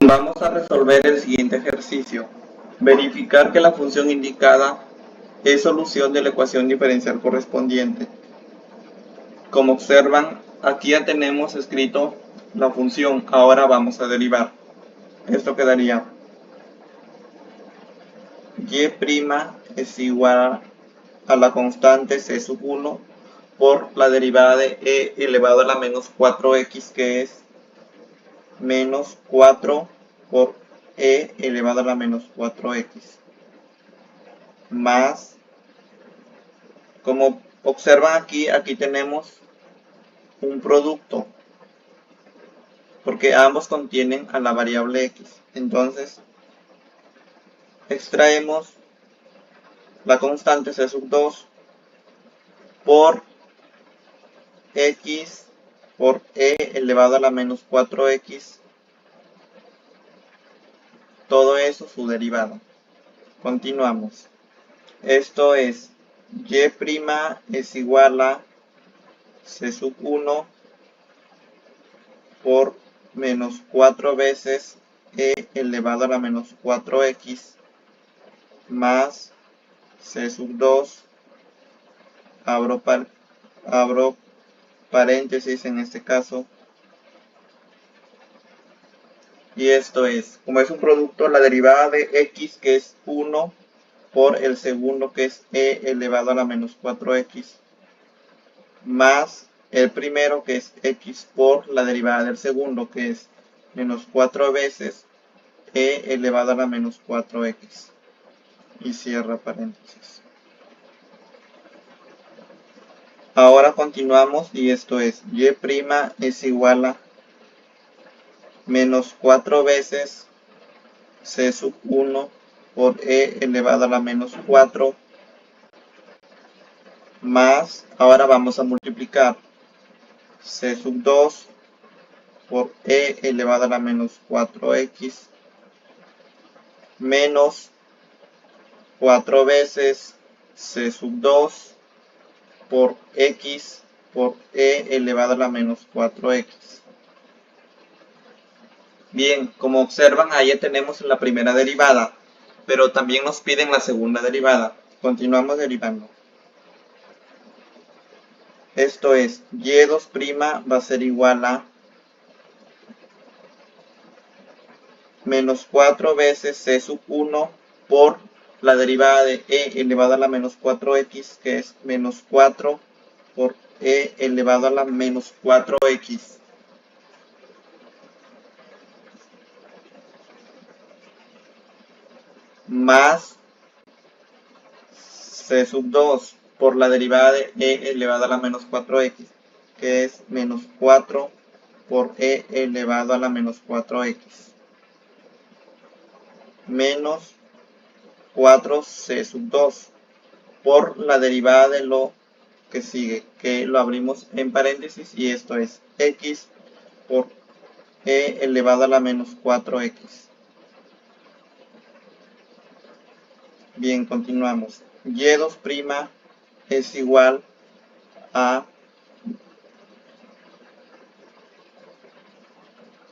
Vamos a resolver el siguiente ejercicio. Verificar que la función indicada es solución de la ecuación diferencial correspondiente. Como observan, aquí ya tenemos escrito la función. Ahora vamos a derivar. Esto quedaría y' es igual a la constante c sub 1 por la derivada de e elevado a la menos 4x, que es menos 4 por e elevado a la menos 4x, más, como observan aquí tenemos un producto, porque ambos contienen a la variable x. Entonces, extraemos la constante c sub 2 por x por e elevado a la menos 4x, todo eso su derivada. Continuamos. Esto es y' es igual a c sub 1 por menos 4 veces e elevado a la menos 4x más c sub 2, abro paréntesis en este caso, y esto es, como es un producto, la derivada de x, que es 1, por el segundo, que es e elevado a la menos 4x, más el primero, que es x, por la derivada del segundo, que es menos 4 veces e elevado a la menos 4x, y cierra paréntesis. Ahora continuamos, y esto es y' es igual a menos 4 veces c sub 1 por e elevado a la menos 4, más, ahora vamos a multiplicar c sub 2 por e elevado a la menos 4x, menos 4 veces c sub 2 por x por e elevado a la menos 4x. Bien, como observan, ahí ya tenemos la primera derivada, pero también nos piden la segunda derivada. Continuamos derivando. Esto es, y2' va a ser igual a menos 4 veces c sub 1 por la derivada de e elevado a la menos 4x, que es menos 4 por e elevado a la menos 4x. Más c sub 2 por la derivada de e elevado a la menos 4x, que es menos 4 por e elevado a la menos 4x, menos 4c sub 2 por la derivada de lo que sigue, que lo abrimos en paréntesis, y esto es x por e elevado a la menos 4x. Bien, continuamos. y2' es igual a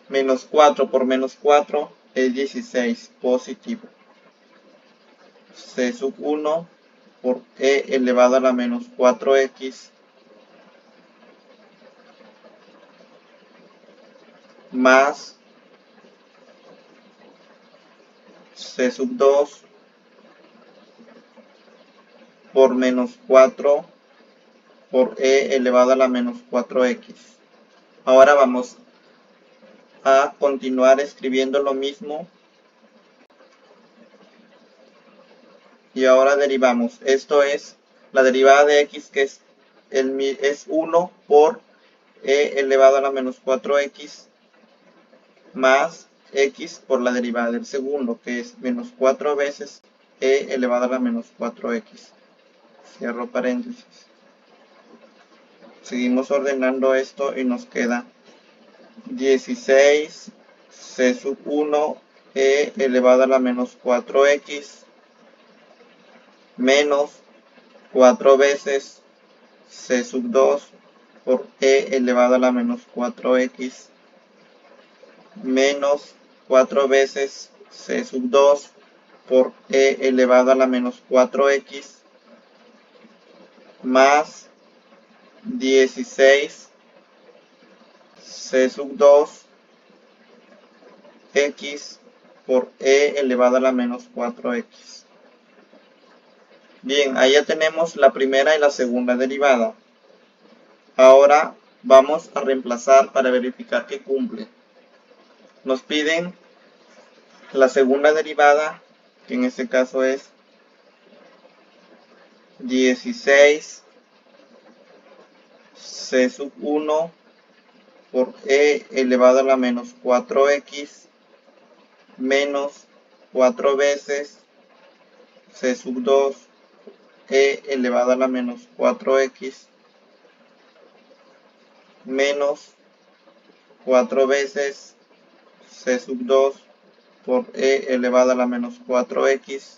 menos 4 por menos 4 es 16, positivo. C sub 1 por e elevado a la menos 4x más c sub 2 por menos 4 por e elevado a la menos 4x. Ahora vamos a continuar escribiendo lo mismo, y ahora derivamos. Esto es la derivada de x, que es 1 por e elevado a la menos 4x más x por la derivada del segundo, que es menos 4 veces e elevado a la menos 4x. Cierro paréntesis. Seguimos ordenando esto y nos queda 16 c sub 1 e elevado a la menos 4x menos 4 veces c sub 2 por e elevado a la menos 4x menos 4 veces c sub 2 por e elevado a la menos 4x más 16 c sub 2 x por e elevado a la menos 4x. Bien, ahí ya tenemos la primera y la segunda derivada. Ahora vamos a reemplazar para verificar que cumple. Nos piden la segunda derivada, que en este caso es 16 c sub 1 por e elevado a la menos 4x menos 4 veces c sub 2 e elevado a la menos 4x menos 4 veces c sub 2 por e elevado a la menos 4x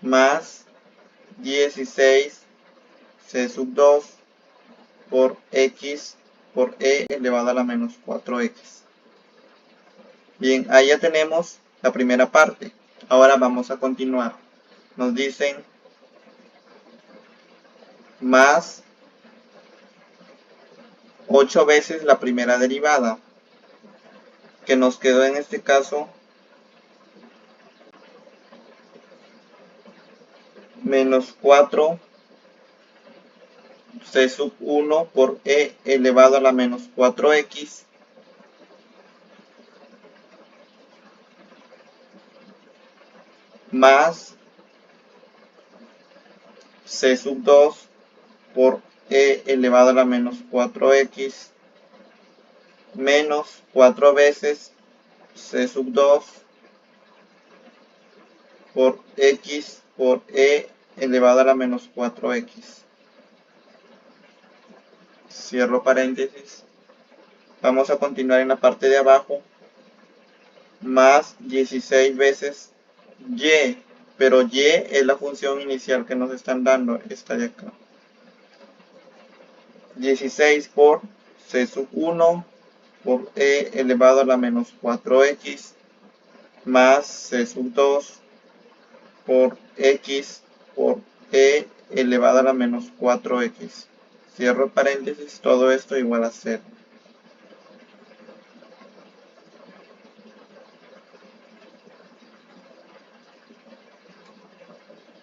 más 16 c sub 2 por x por e elevado a la menos 4x. Bien, ahí ya tenemos la primera parte. Ahora vamos a continuar. Nos dicen más 8 veces la primera derivada, que nos quedó en este caso menos 4 c sub 1 por e elevado a la menos 4x más c sub 2 por e elevado a la menos 4x menos 4 veces c sub 2 por x por e elevado a la menos 4x. Cierro paréntesis. Vamos a continuar en la parte de abajo. Más 16 veces y, pero y es la función inicial que nos están dando, esta de acá. 16 por c sub 1 por e elevado a la menos 4x más c sub 2 por x por e elevado a la menos 4x. Cierro paréntesis, todo esto igual a 0.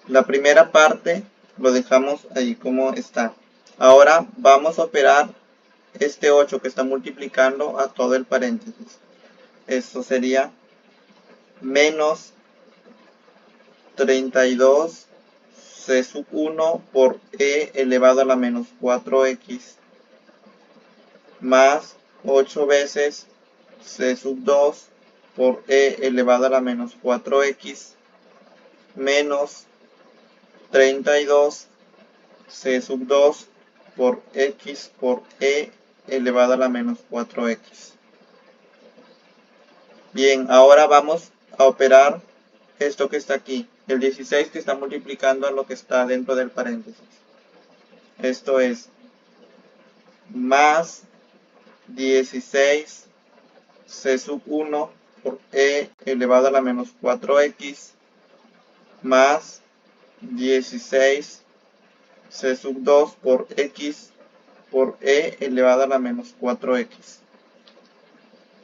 La primera parte lo dejamos ahí como está. Ahora vamos a operar este 8 que está multiplicando a todo el paréntesis. Esto sería menos 32 c sub 1 por e elevado a la menos 4x más 8 veces c sub 2 por e elevado a la menos 4x menos 32 c sub 2 por x por e elevado a la menos 4x. Bien, ahora vamos a operar esto que está aquí, el 16 que está multiplicando a lo que está dentro del paréntesis. Esto es más 16 c sub 1 por e elevado a la menos 4x más 16 c sub 2 por x por e elevado a la menos 4x.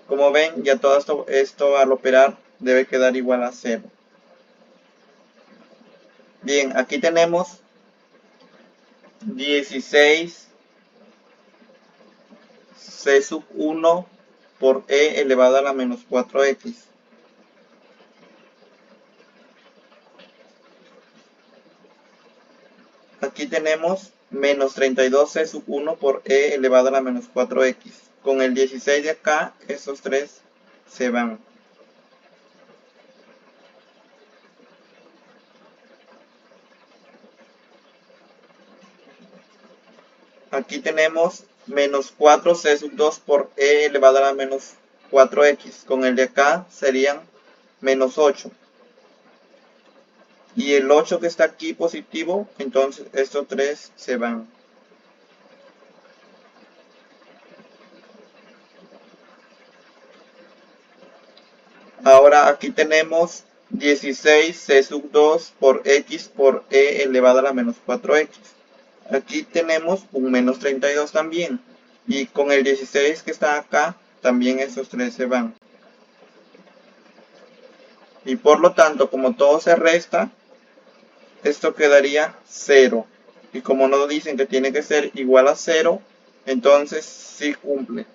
Como ven, ya todo esto al operar debe quedar igual a 0. Bien, aquí tenemos 16 c sub 1 por e elevado a la menos 4x. Aquí tenemos menos 32c sub 1 por e elevado a la menos 4x. Con el 16 de acá, esos tres se van. Aquí tenemos menos 4c sub 2 por e elevado a la menos 4x. Con el de acá serían menos 8. Y el 8 que está aquí positivo, entonces estos tres se van. Ahora aquí tenemos 16c sub 2 por x por e elevado a la menos 4x. Aquí tenemos un menos 32 también. Y con el 16 que está acá, también esos 3 se van. Y por lo tanto, como todo se resta, esto quedaría 0. Y como nos dicen que tiene que ser igual a 0, entonces sí cumple.